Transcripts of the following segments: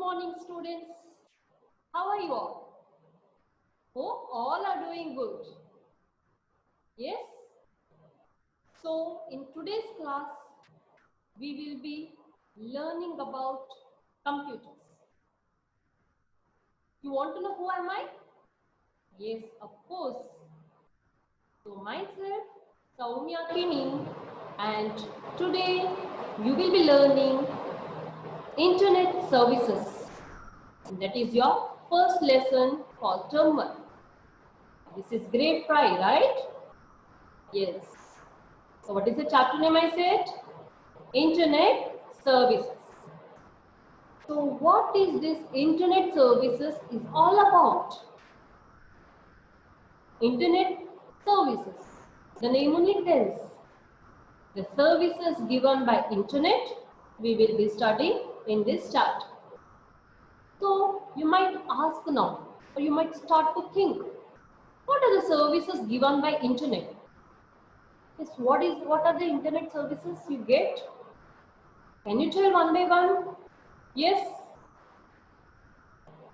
morning, students. How are you all? Hope all are doing good. Yes? So, in today's class, we will be learning about computers. You want to know who am I? Yes, of course. So, myself, Soumya Kini, and today you will be learning Internet Services. That is your first lesson for term 1. This is grade 5, right? Yes. So what is the chapter name I said? Internet Services. So what is this Internet Services is all about? Internet Services. The name only tells. The services given by Internet we will be studying in this chapter. So you might ask now, or you might start to think, what are the services given by Internet? Yes, what are the Internet services you get? Can you tell one by one? Yes?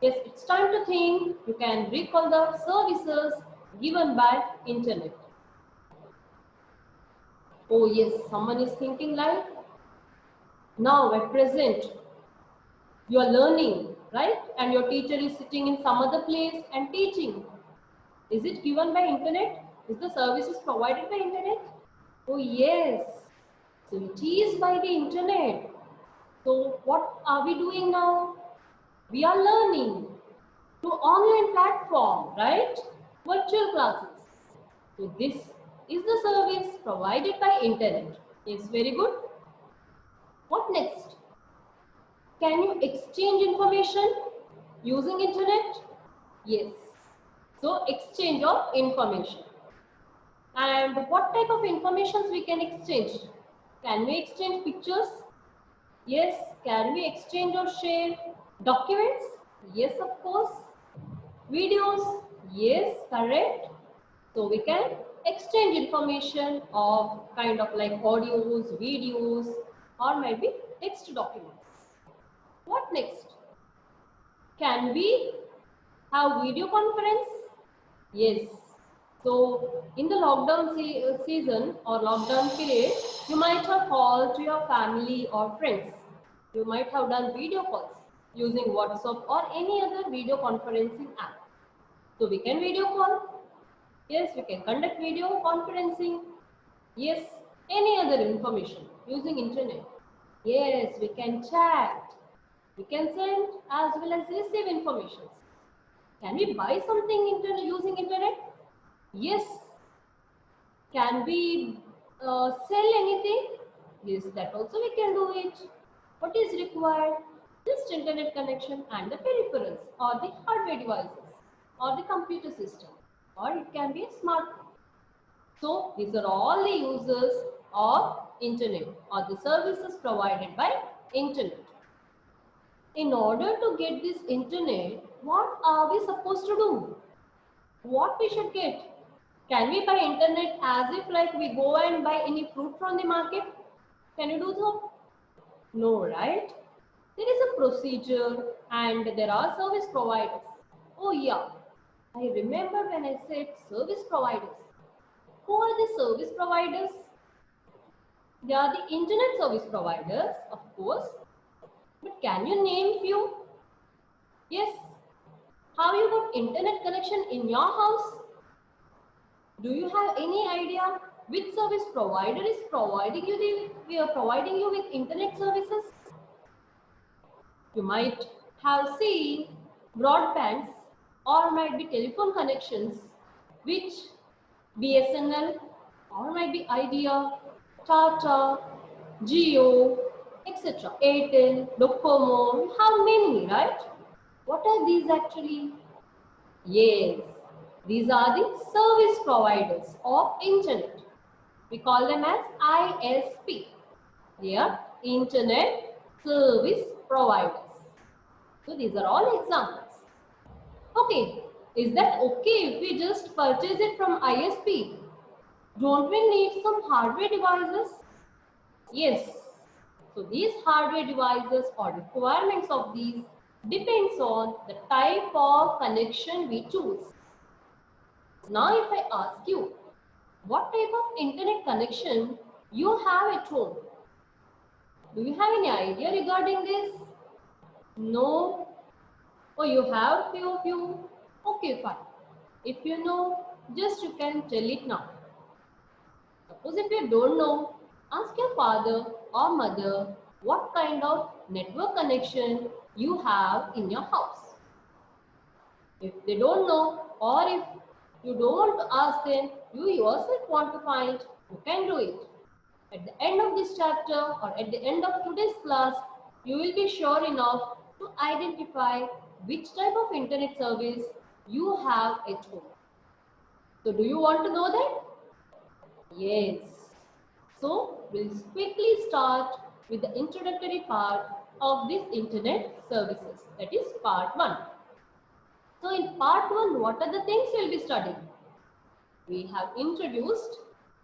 Yes, it's time to think. You can recall the services given by Internet. Oh yes, someone is thinking like, now at present, you are learning, right? And your teacher is sitting in some other place and teaching. Is it given by Internet? Is the services provided by Internet? Oh yes, so it is by the Internet. So what are we doing now? We are learning through online platform, right? Virtual classes. So this is the service provided by Internet. Yes, very good. What next? Can you exchange information using Internet? Yes. So exchange of information. And what type of information we can exchange? Can we exchange pictures? Yes. Can we exchange or share documents? Yes, of course. Videos? Yes, correct. So we can exchange information of kind of like audios, videos, or maybe text documents. What next? Can we have video conference? Yes. So in the lockdown season or lockdown period, you might have called to your family or friends. You might have done video calls using WhatsApp or any other video conferencing app. So we can video call. Yes, we can conduct video conferencing. Yes, any other information using internet. Yes, we can chat. We can send as well as receive information. Can we buy something using internet? Yes. Can we sell anything? Yes, that also we can do it. What is required? Just internet connection and the peripherals or the hardware devices or the computer system, or it can be a smartphone. So these are all the uses of internet or the services provided by internet. In order to get this internet, what are we supposed to do? What we should get? Can we buy internet as if like we go and buy any fruit from the market? Can you do so? No, right? There is a procedure and there are service providers. Oh yeah, I remember when I said service providers. Who are the service providers? They are the internet service providers, of course. But can you name few? Yes. Have you got internet connection in your house? Do you have any idea which service provider is providing you with internet services? You might have seen broadbands or might be telephone connections which BSNL or might be Idea, Tata, Jio, etc. Airtel, Docomo, how many, right? What are these actually? Yes, these are the service providers of internet. We call them as ISP. They are internet service providers. So these are all examples. Okay, is that okay if we just purchase it from ISP? Don't we need some hardware devices? Yes. So these hardware devices or requirements of these depends on the type of connection we choose. Now if I ask you, what type of internet connection you have at home? Do you have any idea regarding this? No? Oh, you have few of you? Okay, fine. If you know, just you can tell it now. Suppose if you don't know, ask your father or mother what kind of network connection you have in your house. If they don't know, or if you don't want to ask them, you yourself want to find, you can do it. At the end of this chapter or at the end of today's class, you will be sure enough to identify which type of internet service you have at home. So do you want to know that? Yes. So we'll quickly start with the introductory part of this internet services. That is part 1. So in part 1, what are the things we'll be studying? We have introduced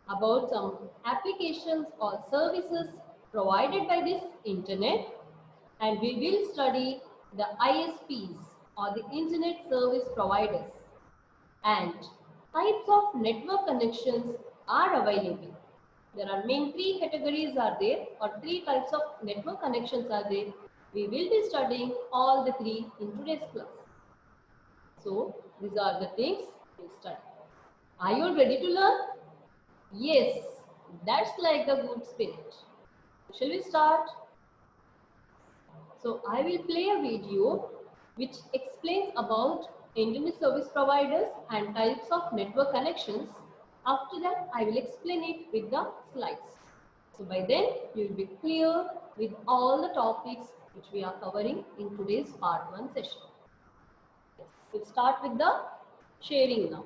about some applications or services provided by this internet, and we will study the ISPs or the internet service providers, and types of network connections are available. There are main 3 categories are there, or 3 types of network connections are there. We will be studying all the 3 in today's class. So these are the things we study. Are you ready to learn? Yes, that's like a good spirit. Shall we start? So I will play a video which explains about internet service providers and types of network connections. After that, I will explain it with the slides. So by then, you will be clear with all the topics which we are covering in today's part 1 session. Yes, we'll start with the sharing now.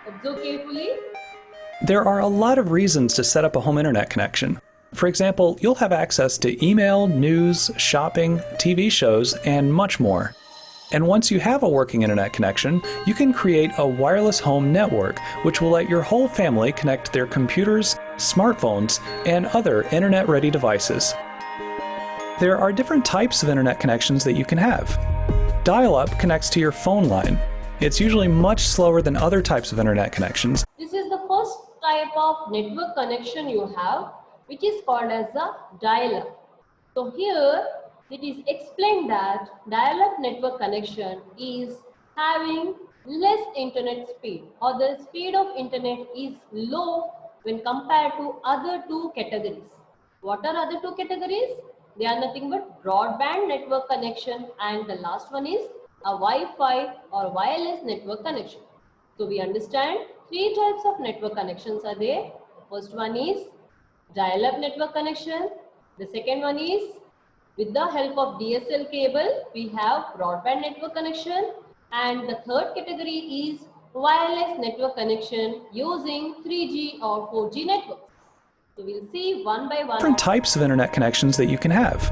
Observe carefully. There are a lot of reasons to set up a home internet connection. For example, you'll have access to email, news, shopping, TV shows, and much more. And once you have a working internet connection, you can create a wireless home network, which will let your whole family connect their computers, smartphones, and other internet-ready devices. There are different types of internet connections that you can have. Dial-up connects to your phone line. It's usually much slower than other types of internet connections. This is the first type of network connection you have, which is called as the dial-up. So here it is explained that dial-up network connection is having less internet speed, or the speed of internet is low when compared to other 2 categories. What are other 2 categories? They are nothing but broadband network connection, and the last one is a Wi-Fi or wireless network connection. So we understand 3 types of network connections are there. The first one is dial-up network connection. The second one is with the help of DSL cable, we have broadband network connection. And the third category is wireless network connection using 3G or 4G networks. So we'll see one by one. Different types of internet connections that you can have.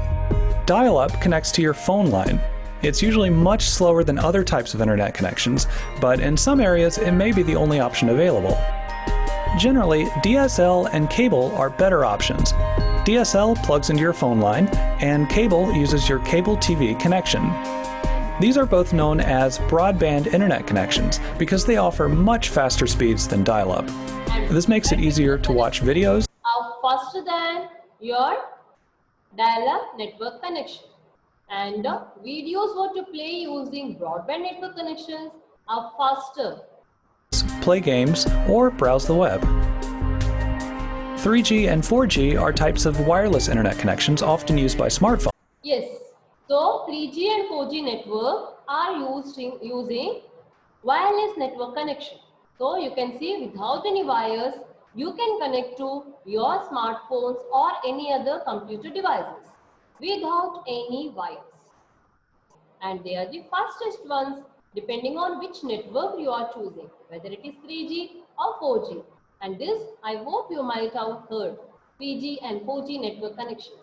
Dial-up connects to your phone line. It's usually much slower than other types of internet connections, but in some areas it may be the only option available. Generally, DSL and cable are better options. DSL plugs into your phone line, and cable uses your cable TV connection. These are both known as broadband internet connections because they offer much faster speeds than dial-up. This makes it easier to watch videos. Faster than your dial-up network connection. And videos what you play using broadband network connections are faster. Play games, or browse the web. 3G and 4G are types of wireless internet connections often used by smartphones. Yes, so 3G and 4G network are using wireless network connection. So you can see without any wires, you can connect to your smartphones or any other computer devices without any wires. and they are the fastest ones depending on which network you are choosing, whether it is 3G or 4G. And this I hope you might have heard, 3G and 4G network connections.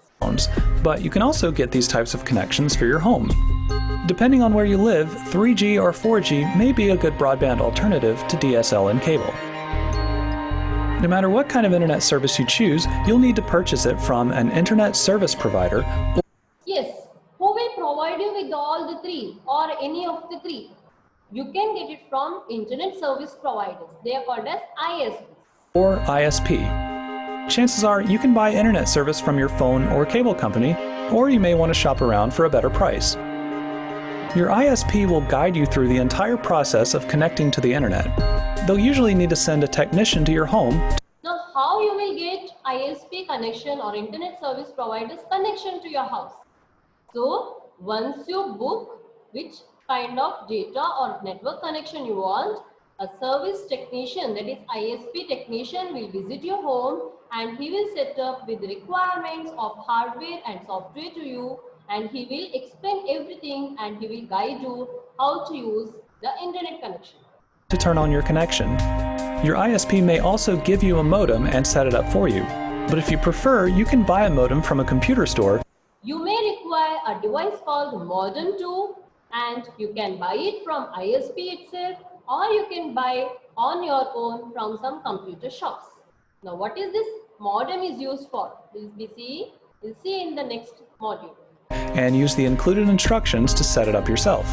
But you can also get these types of connections for your home. Depending on where you live, 3G or 4G may be a good broadband alternative to DSL and cable. No matter what kind of internet service you choose, you'll need to purchase it from an internet service provider. Yes, who will provide you with all the three or any of the three? You can get it from internet service providers. They are called as ISPs. Or ISP. Chances are you can buy internet service from your phone or cable company, or you may want to shop around for a better price. Your ISP will guide you through the entire process of connecting to the internet. They'll usually need to send a technician to your home. Now, how you will get ISP connection or internet service providers connection to your house? So, once you book which kind of data or network connection you want, a service technician, that is ISP technician, will visit your home and he will set up with requirements of hardware and software to you, and he will explain everything and he will guide you how to use the internet connection. To turn on your connection. Your ISP may also give you a modem and set it up for you. But if you prefer, you can buy a modem from a computer store. You may require a device called modem too, and you can buy it from ISP itself, or you can buy on your own from some computer shops. Now, what is this modem is used for? We'll see in the next module. And use the included instructions to set it up yourself.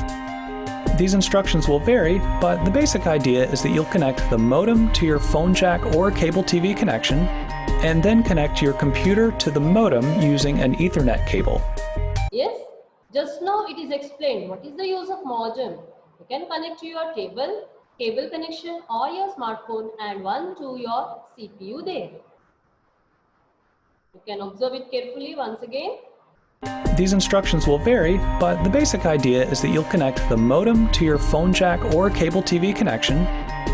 These instructions will vary, but the basic idea is that you'll connect the modem to your phone jack or cable TV connection, and then connect your computer to the modem using an Ethernet cable. Yes, just now it is explained what is the use of modem. You can connect to your cable connection or your smartphone and one to your CPU there. You can observe it carefully once again. These instructions will vary, but the basic idea is that you'll connect the modem to your phone jack or cable TV connection,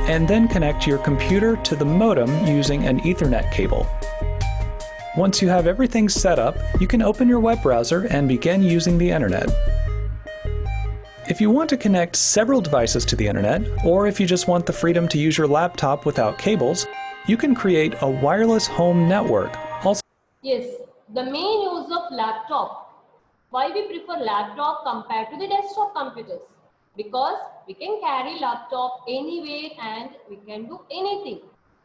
and then connect your computer to the modem using an Ethernet cable. Once you have everything set up, you can open your web browser and begin using the internet. If you want to connect several devices to the internet, or if you just want the freedom to use your laptop without cables, you can create a wireless home network. Yes, the main use of laptop. Why we prefer laptop compared to the desktop computers? Because we can carry laptop anywhere and we can do anything.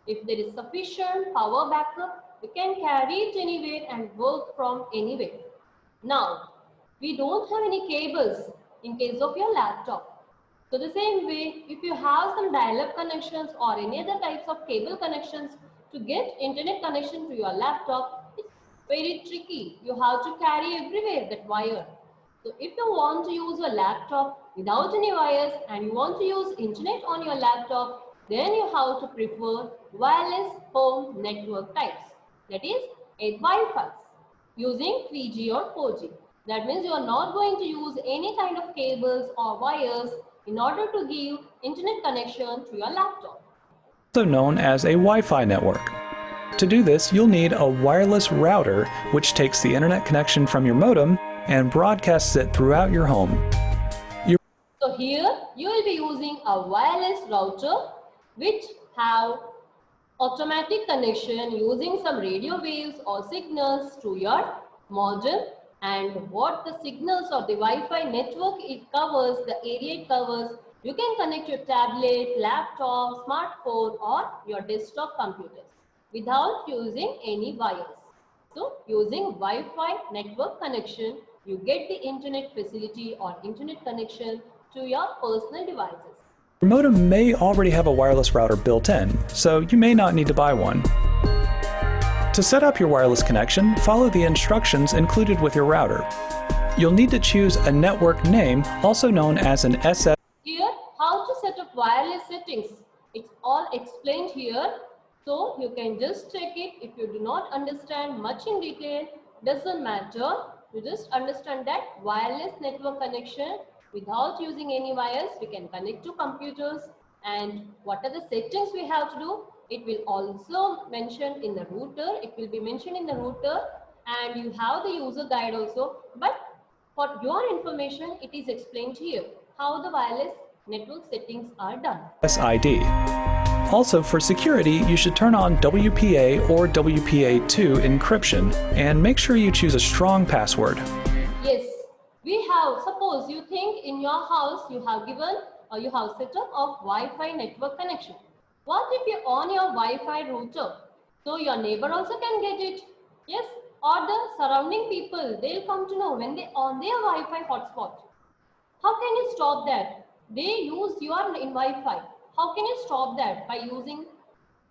If there is sufficient power backup, we can carry it anywhere and work from anywhere. Now, we don't have any cables in case of your laptop. So the same way, if you have some dial-up connections or any other types of cable connections to get internet connection to your laptop, it's very tricky. You have to carry everywhere that wire. So if you want to use your laptop without any wires and you want to use internet on your laptop, then you have to prefer wireless home network types. That is, Wi-Fi using 3G or 4G. That means you are not going to use any kind of cables or wires in order to give internet connection to your laptop. Also known as a Wi-Fi network. To do this, you'll need a wireless router, which takes the internet connection from your modem and broadcasts it throughout your home. So here you will be using a wireless router which have automatic connection using some radio waves or signals to your modem, and what the signals or the Wi-Fi network it covers, the area it covers, you can connect your tablet, laptop, smartphone or your desktop computers without using any wires. So using Wi-Fi network connection, you get the internet facility or internet connection to your personal devices. Your modem may already have a wireless router built in, so you may not need to buy one. To set up your wireless connection, follow the instructions included with your router. You'll need to choose a network name, also known as an SS. Here, how to set up wireless settings. It's all explained here. So you can just check it. If you do not understand much in detail, doesn't matter. You just understand that wireless network connection without using any wires, we can connect to computers. And what are the settings we have to do? It will also mention in the router. It will be mentioned in the router, and you have the user guide also. But For your information, it is explained here how the wireless network settings are done. ID. Also, for security, you should turn on WPA or WPA2 encryption and make sure you choose a strong password. Yes, we have, suppose you think in your house you have given or you have set up of Wi-Fi network connection. What if you on your Wi-Fi router? So your neighbor also can get it. Yes, or the surrounding people, they'll come to know when they on their Wi-Fi hotspot. How can you stop that? They use your in Wi-Fi. How can you stop that? By using,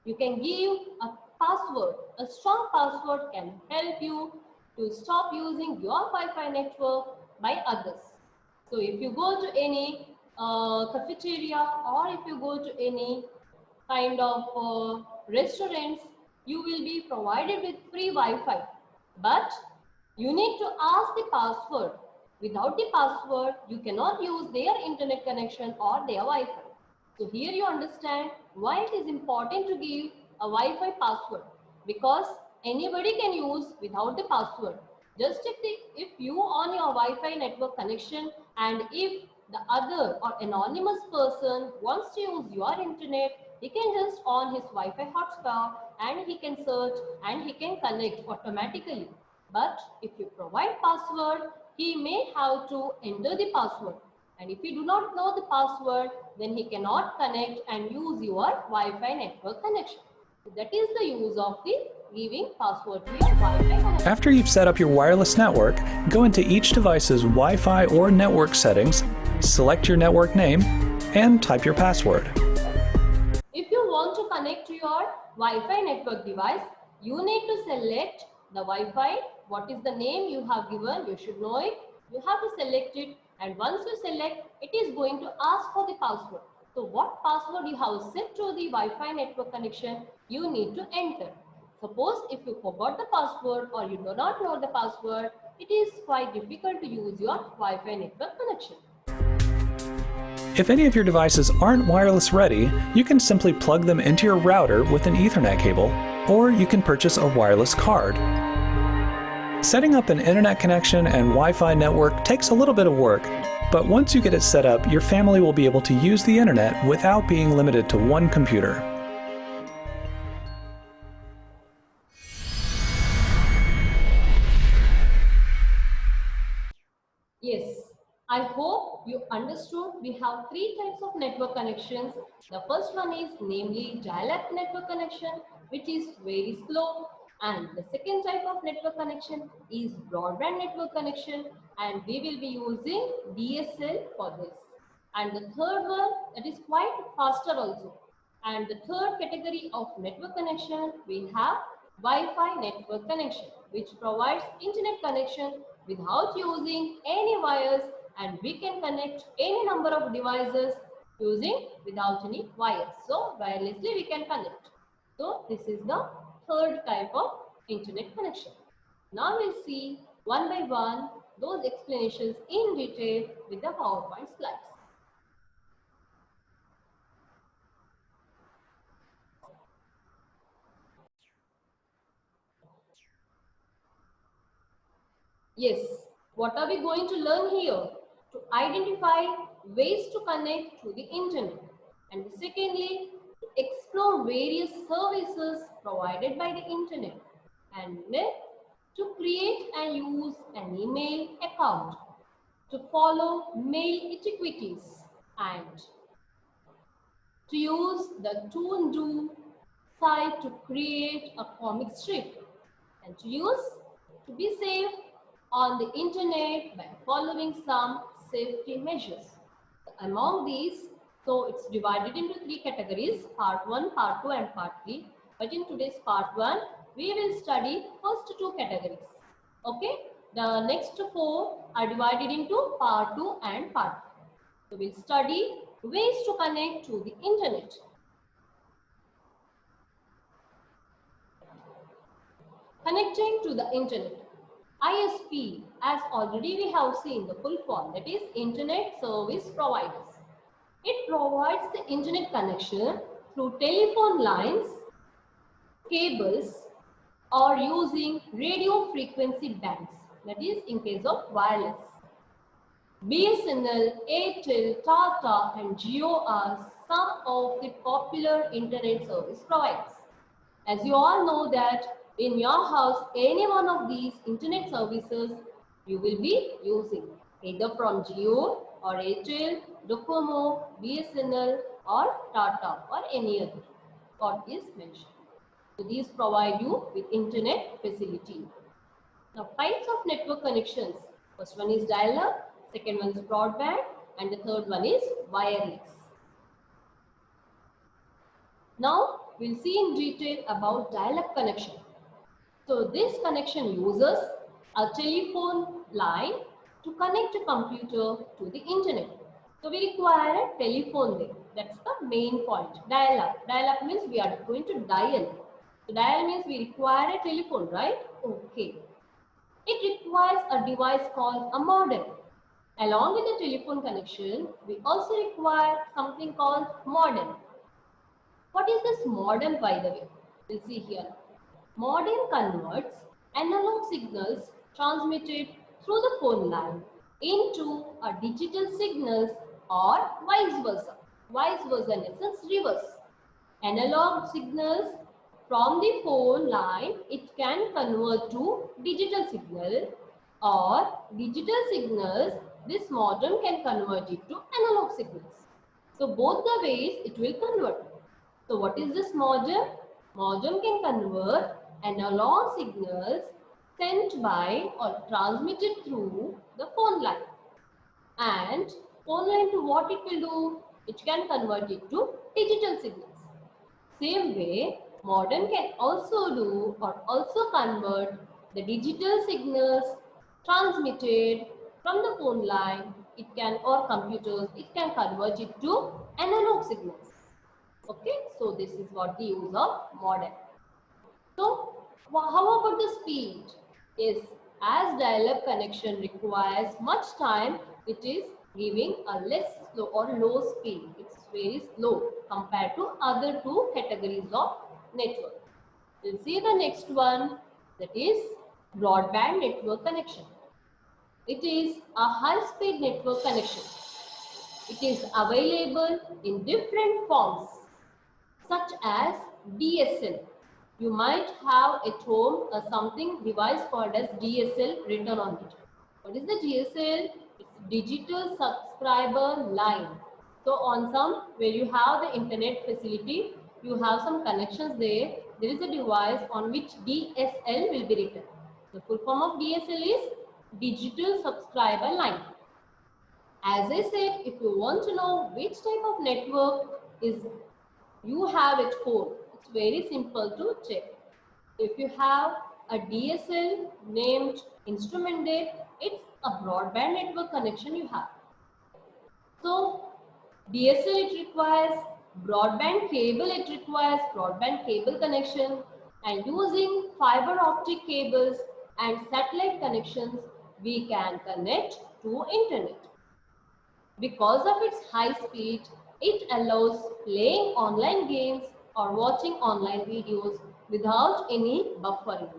you can give a password. A strong password can help you to stop using your Wi-Fi network by others. So if you go to any cafeteria or if you go to any kind of restaurants, you will be provided with free Wi-Fi. But you need to ask the password. Without the password, you cannot use their internet connection or their Wi-Fi. So here you understand why it is important to give a Wi-Fi password, because anybody can use without the password. Just if you on your Wi-Fi network connection and if the other or anonymous person wants to use your internet, he can just on his Wi-Fi hotspot and he can search and he can connect automatically. But if you provide password, he may have to enter the password. And if you do not know the password, then he cannot connect and use your Wi-Fi network connection. So that is the use of the giving password to your Wi-Fi connection. After you've set up your wireless network, go into each device's Wi-Fi or network settings, select your network name, and type your password. If you want to connect to your Wi-Fi network device, you need to select the Wi-Fi. What is the name you have given? You should know it. You have to select it, and once you select, it is going to ask for the password. So what password you have set to the Wi-Fi network connection, you need to enter. Suppose if you forgot the password or you do not know the password, it is quite difficult to use your Wi-Fi network connection. If any of your devices aren't wireless ready, you can simply plug them into your router with an Ethernet cable, or you can purchase a wireless card. Setting up an internet connection and Wi-Fi network takes a little bit of work, but once you get it set up, your family will be able to use the internet without being limited to one computer. Yes, I hope you understood. We have three types of network connections. The first one is namely dial-up network connection, which is very slow. And the second type of network connection is broadband network connection, and we will be using DSL for this. And the third one, that is quite faster also. And the third category of network connection, we have Wi-Fi network connection, which provides internet connection without using any wires, and we can connect any number of devices using without any wires. So wirelessly we can connect. So this is the third type of internet connection. Now we'll see one by one those explanations in detail with the PowerPoint slides. Yes, what are we going to learn here? To identify ways to connect to the internet, and secondly, to explore various services provided by the internet, and to create and use an email account, to follow mail etiquettes, and to use the to-do site to create a comic strip, and to be safe on the internet by following some safety measures. Among these, so it's divided into three categories, part 1, part 2 and part 3. But in today's part 1, we will study first two categories. Okay, the next four are divided into part 2 and part 3. So we'll study ways to connect to the internet. Connecting to the internet. ISP, as already we have seen the full form, that is Internet Service Providers. It provides the internet connection through telephone lines, cables, or using radio frequency bands, that is in case of wireless. BSNL, Airtel, Tata and Jio are some of the popular internet service providers. As you all know that in your house, any one of these internet services you will be using, either from Jio or Airtel, Docomo, BSNL or Tata or any other what is mentioned. So these provide you with internet facility. Now types of network connections. First one is dial-up, second one is broadband and the third one is wireless. Now we'll see in detail about dial-up connection. So this connection uses a telephone line to connect a computer to the internet. So we require a telephone there. That's the main point. Dial-up. Dial-up means we are going to dial. So dial means we require a telephone, right? Okay. It requires a device called a modem. Along with the telephone connection, we also require something called modem. What is this modem, by the way? We'll see here. Modem converts analog signals transmitted through the phone line into a digital signals or vice versa. Vice versa in essence reverse. Analog signals from the phone line, it can convert to digital signal, or digital signals, this modem can convert it to analog signals. So both the ways it will convert. So what is this modem? Modem can convert analog signals sent by or transmitted through the phone line. And phone line to what it will do? It can convert it to digital signals. Same way, modem can also do or also convert the digital signals transmitted from the phone line, it can, or computers, it can convert it to analog signals. Okay, so this is what the use of modem. So, how about the speed? Is as dial-up connection requires much time, it is giving a less slow or low speed. It's very slow compared to other two categories of network. We'll see the next one, that is broadband network connection. It is a high-speed network connection. It is available in different forms such as DSL. You might have at home something device called as DSL written on it. What is the DSL? It's digital subscriber line. So on some where you have the internet facility, you have some connections there. There is a device on which DSL will be written. The full form of DSL is digital subscriber line. As I said, if you want to know which type of network is you have at home, it's very simple to check. If you have a DSL named instrument there, it's a broadband network connection you have. So DSL, it requires broadband cable, it requires broadband cable connection, and using fiber optic cables and satellite connections, we can connect to internet. Because of its high speed, it allows playing online games or watching online videos without any buffering.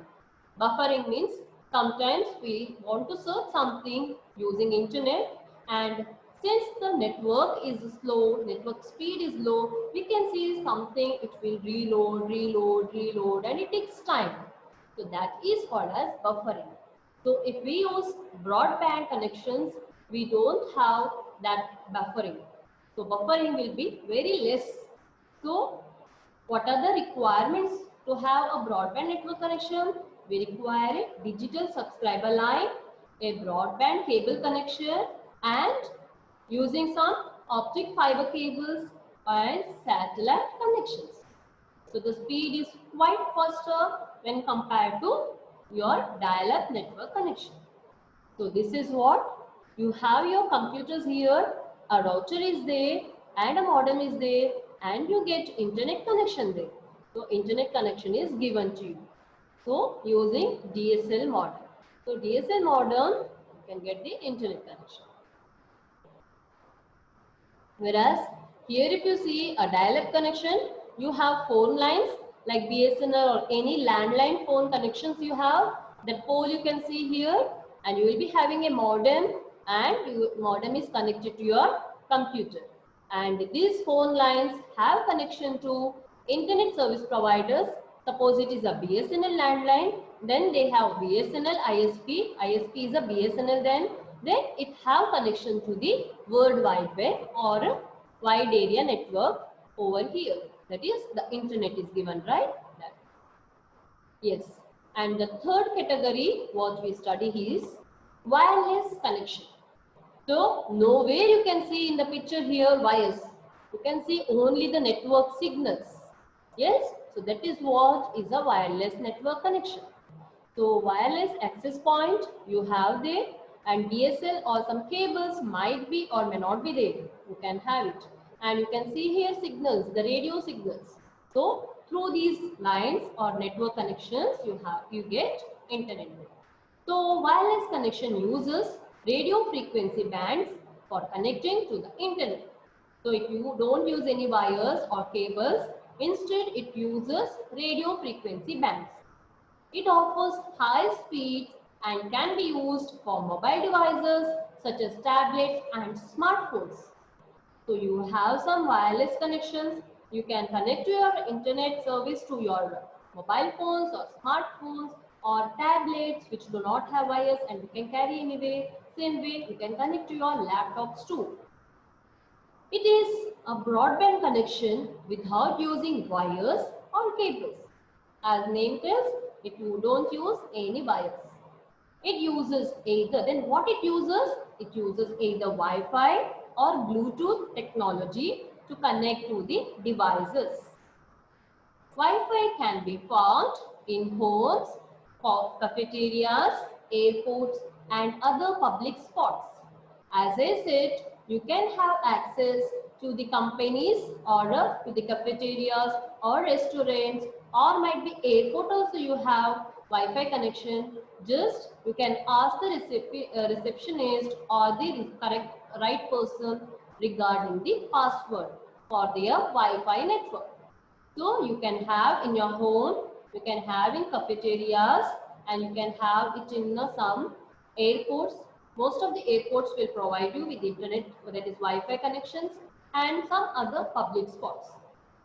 Buffering means sometimes we want to search something using internet, and since the network is slow, network speed is low, we can see something, it will reload and it takes time. So that is called as buffering. So if we use broadband connections, we don't have that buffering. So buffering will be very less. So what are the requirements to have a broadband network connection? We require a digital subscriber line, a broadband cable connection, and using some optic fiber cables and satellite connections. So the speed is quite faster when compared to your dial-up network connection. So this is what you have your computers here, a router is there and a modem is there, and you get internet connection there. So internet connection is given to you. So using DSL modem. So DSL modem, you can get the internet connection. Whereas here if you see a dial-up connection, you have phone lines like BSNL or any landline phone connections you have. That pole you can see here, and you will be having a modem and your modem is connected to your computer. And these phone lines have connection to internet service providers. Suppose it is a BSNL landline, then they have BSNL ISP. ISP is a BSNL, then it have connection to the World Wide Web or wide area network over here. That is, the internet is given, right? Yes. And the third category what we study is wireless connection. So nowhere you can see in the picture here wires. You can see only the network signals. Yes. So that is what is a wireless network connection. So wireless access point you have there, and DSL or some cables might be or may not be there. You can have it. And you can see here signals, the radio signals. So through these lines or network connections you get internet. So wireless connection uses radio frequency bands for connecting to the internet. So if you don't use any wires or cables, instead it uses radio frequency bands. It offers high speeds and can be used for mobile devices such as tablets and smartphones. So you have some wireless connections. You can connect to your internet service to your mobile phones or smartphones or tablets which do not have wires and you can carry anyway. Same way you can connect to your laptops too. It is a broadband connection without using wires or cables. As name tells, you don't use any wires. It uses either, then what it uses? It uses either Wi-Fi or Bluetooth technology to connect to the devices. Wi-Fi can be found in homes, cafeterias, airports and other public spots. As I said, you can have access to the companies or to the cafeterias or restaurants or might be airport also you have Wi-Fi connection. Just you can ask the receptionist or the correct right person regarding the password for their Wi-Fi network. So you can have in your home, you can have in cafeterias and you can have it in some airports. Most of the airports will provide you with internet, that is Wi-Fi connections and some other public spots.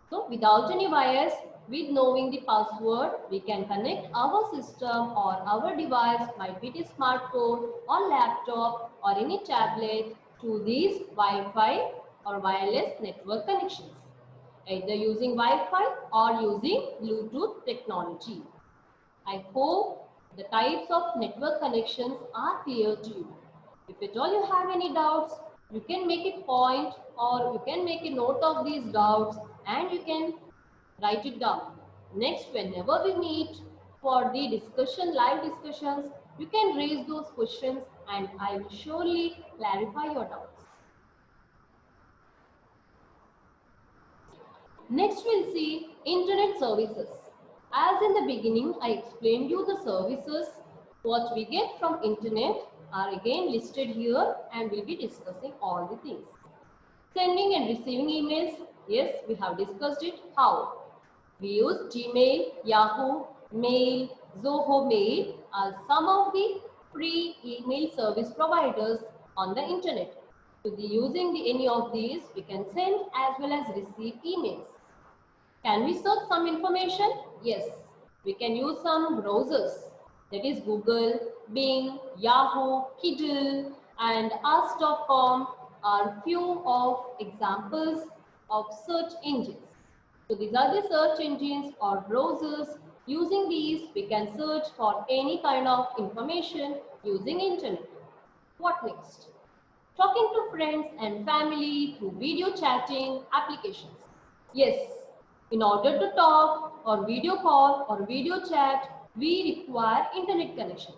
So without any wires, with knowing the password, we can connect our system or our device, might be the smartphone or laptop or any tablet to these Wi-Fi or wireless network connections, either using Wi-Fi or using Bluetooth technology. I hope the types of network connections are clear to you. If at all you have any doubts, you can make a point or you can make a note of these doubts and you can write it down. Next, whenever we meet for the discussion, live discussions, you can raise those questions and I will surely clarify your doubts. Next, we'll see internet services. As in the beginning, I explained you the services. What we get from internet are again listed here and we'll be discussing all the things. Sending and receiving emails. Yes, we have discussed it. How? We use Gmail, Yahoo, Mail, Zoho Mail are some of the free email service providers on the internet. So using any of these, we can send as well as receive emails. Can we search some information? Yes. We can use some browsers. That is Google, Bing, Yahoo, Kindle and Ask.com are few of examples of search engines. So these are the search engines or browsers. Using these, we can search for any kind of information using internet. What next? Talking to friends and family through video chatting applications. Yes, in order to talk or video call or video chat, we require internet connection.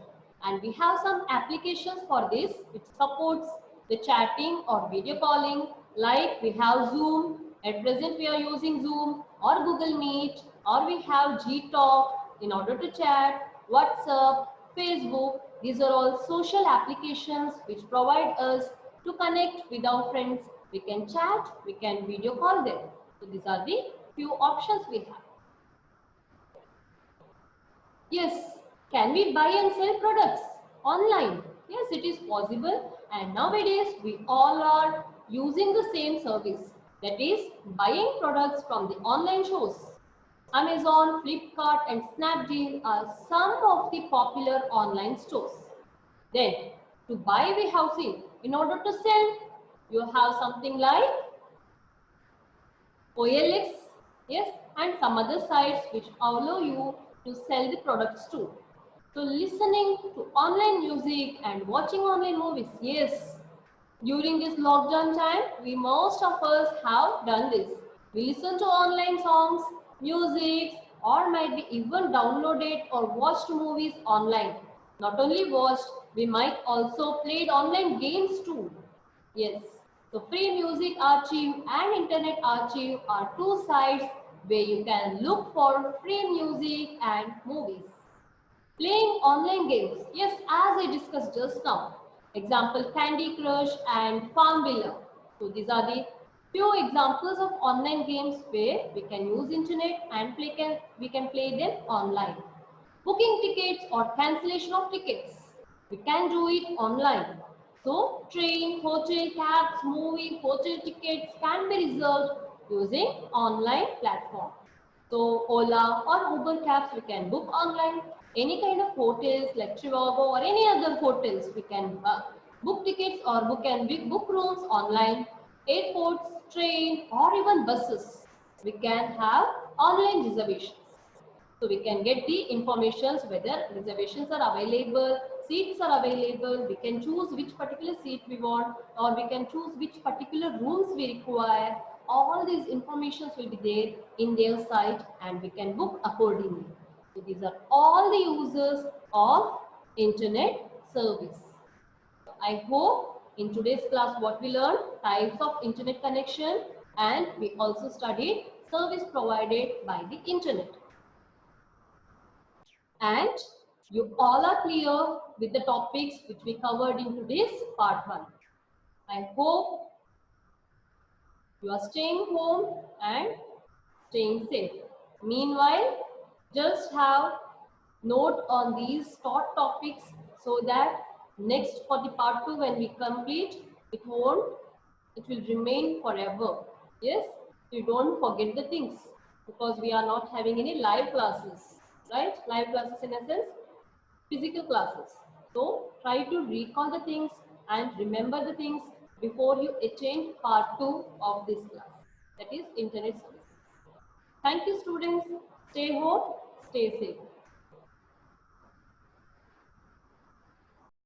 And we have some applications for this which supports the chatting or video calling, like we have Zoom. At present we are using Zoom or Google Meet, or we have Gtalk in order to chat, WhatsApp, Facebook. These are all social applications which provide us to connect with our friends. We can chat, we can video call them. So these are the few options we have. Yes, can we buy and sell products online? Yes, it is possible, and nowadays we all are using the same service, that is buying products from the online shows. Amazon, Flipkart and Snapdeal are some of the popular online stores. Then, to buy we have seen, in order to sell, you have something like OLX, yes, and some other sites which allow you to sell the products too. So listening to online music and watching online movies, yes, during this lockdown time, we most of us have done this. We listen to online songs, music, or might be even downloaded or watched movies online. Not only watched, we might also played online games too. Yes. So free music archive and internet archive are two sites where you can look for free music and movies. Playing online games. Yes, as I discussed just now. Example Candy Crush and Farmville. So these are the few examples of online games where we can use internet and we can play them online. Booking tickets or cancellation of tickets. We can do it online. So train, hotel, cabs, movie, hotel tickets can be reserved using online platform. So Ola or Uber cabs we can book online. Any kind of hotels like Trivago or any other hotels we can book tickets or book rooms online. Airports, train or even buses we can have online reservations. So we can get the informations whether reservations are available, seats are available, we can choose which particular seat we want or we can choose which particular rooms we require. All these informations will be there in their site and we can book accordingly. So these are all the users of internet service. I hope in today's class what we learned, types of internet connection, and we also studied service provided by the internet. And you all are clear with the topics which we covered in today's part 1. I hope you are staying home and staying safe. Meanwhile, just have note on these taught topics so that next for the part 2 when we complete, it will remain forever. Yes, you don't forget the things because we are not having any live classes, right? Live classes in a sense, physical classes. So try to recall the things and remember the things before you attend part 2 of this class, that is internet services. Thank you students. Stay home, stay safe.